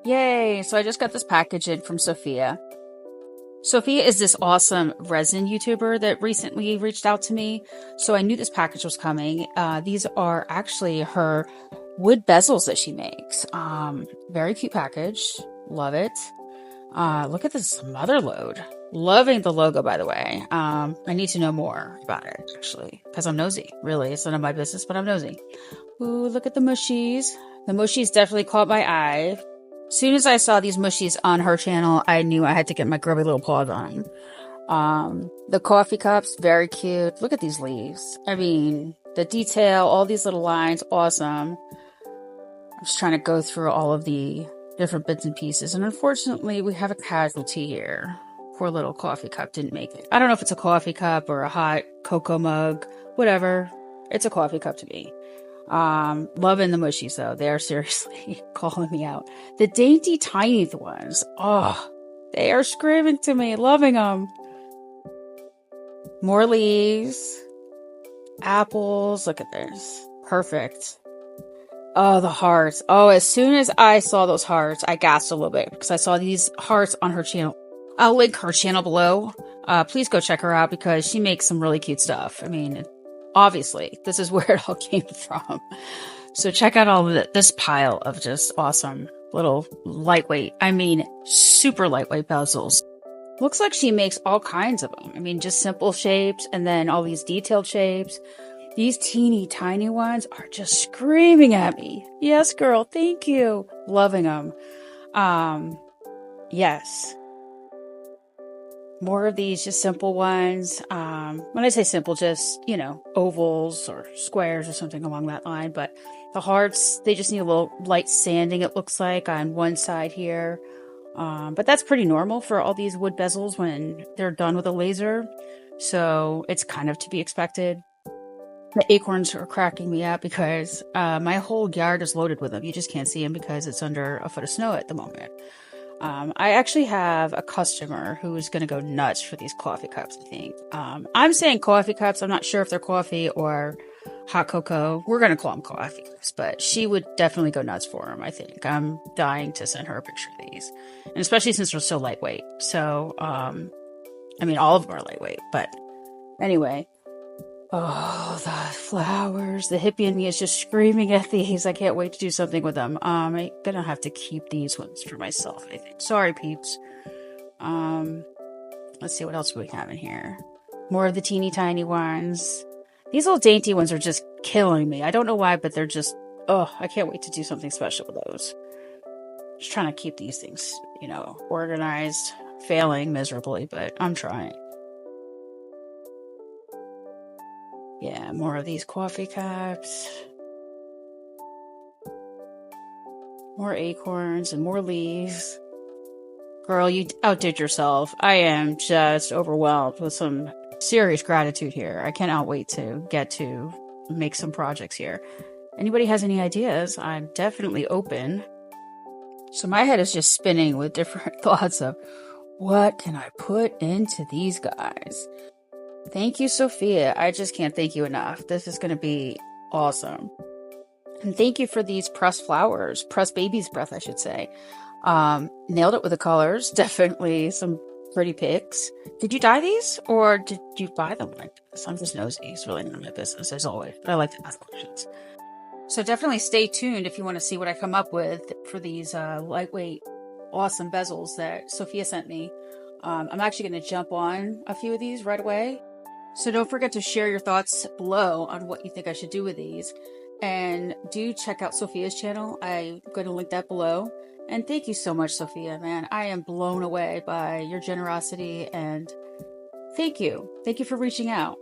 Yay! So I just got this package in from Sophia. Sophia is this awesome resin YouTuber that recently reached out to me. So I knew this package was coming. These are actually her wood bezels that she makes. Very cute package. Love it. Look at this mother load. Loving the logo, by the way. I need to know more about it, actually, because I'm nosy. Really, it's none of my business, but I'm nosy. Ooh, look at the mushies. The mushies definitely caught my eye. As soon as I saw these mushies on her channel, I knew I had to get my grubby little paws on them. The coffee cups, very cute. Look at these leaves. I mean, the detail, all these little lines, awesome. I'm just trying to go through all of the different bits and pieces. And unfortunately, we have a casualty here. Poor little coffee cup didn't make it. I don't know if it's a coffee cup or a hot cocoa mug, whatever. It's a coffee cup to me. Loving the mushies though. They are seriously calling me out. The dainty tiny ones. Oh, they are screaming to me. Loving them. More leaves. Apples. Look at this. Perfect. Oh, the hearts. Oh, as soon as I saw those hearts, I gasped a little bit because I saw these hearts on her channel. I'll link her channel below. Please go check her out because she makes some really cute stuff. I mean, obviously, this is where it all came from. So check out all of this pile of just awesome little lightweight, I mean, super lightweight bezels. Looks like she makes all kinds of them. I mean, just simple shapes and then all these detailed shapes. These teeny tiny ones are just screaming at me. Yes, girl. Thank you. Loving them. Yes. More of these just simple ones. When I say simple, just, ovals or squares or something along that line. But the hearts, they just need a little light sanding, it looks like, on one side here. But that's pretty normal for all these wood bezels when they're done with a laser. So it's kind of to be expected. The acorns are cracking me up because my whole yard is loaded with them. You just can't see them because it's under a foot of snow at the moment. I actually have a customer who is going to go nuts for these coffee cups, I think. I'm saying coffee cups. I'm not sure if they're coffee or hot cocoa. We're going to call them coffee cups, but she would definitely go nuts for them, I think. I'm dying to send her a picture of these. And especially since they're so lightweight. So, I mean, all of them are lightweight, but anyway. Oh, the flowers. The hippie in me is just screaming at these. I can't wait to do something with them. I'm gonna have to keep these ones for myself, I think. Sorry, peeps. Let's see what else we have in here. More of the teeny tiny ones. These little dainty ones are just killing me. I don't know why, but they're just, I can't wait to do something special with those. Just trying to keep these things, organized. Failing miserably, but I'm trying. Yeah, more of these coffee cups. More acorns and more leaves. Girl, you outdid yourself. I am just overwhelmed with some serious gratitude here. I cannot wait to get to make some projects here. Anybody has any ideas? I'm definitely open. So my head is just spinning with different thoughts of what can I put into these guys? Thank you, Sophia. I just can't thank you enough. This is going to be awesome. And thank you for these pressed flowers. Pressed baby's breath, I should say. Nailed it with the colors. Definitely some pretty pics. Did you dye these? Or did you buy them like this? I'm just nosy. It's really none of my business, as always. But I like to ask questions. So definitely stay tuned if you want to see what I come up with for these lightweight, awesome bezels that Sophia sent me. I'm actually going to jump on a few of these right away. So don't forget to share your thoughts below on what you think I should do with these. And do check out Sophia's channel. I'm going to link that below. And thank you so much, Sophia, man. I am blown away by your generosity and thank you. Thank you for reaching out.